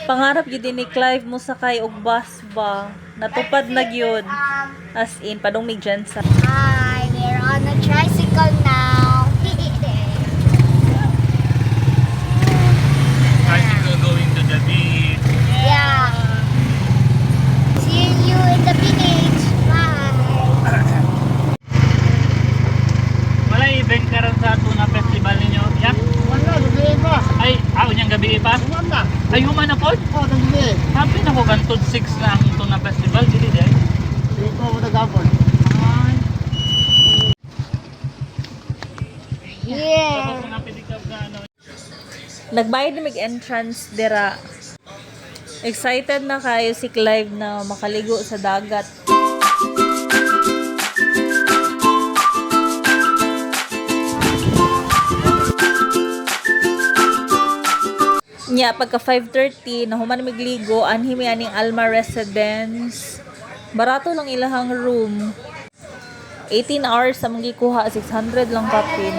Pangarap yun din ni Clive mo sa kay og bus ba. Natupad na yun. As in, padong may dyan sa... Hi, we're on a tricycle now. Tricycle going to the beach. Yeah. See you in the beach. Bye. Wala event karon sa Tuna Festival ninyo. Yak? Wala, gabi pa. Ay, unyang gabi pa? Wala. Ay, human na po? Oh, gabi. Happy na ko gantod 6 na ang Tuna Festival. Dili day. Dito mo nagapon. Yeah. Tapos na pilikap na ano. Nagbayad na mag-entrance dira. Excited na kayo si Clive na makaligo sa dagat. Nya pagka 5:30 na human migligo anhi mi aning Alma Residence. Barato lang ilahang room. 18 hours sa mong gikuha, 600 lang kapin.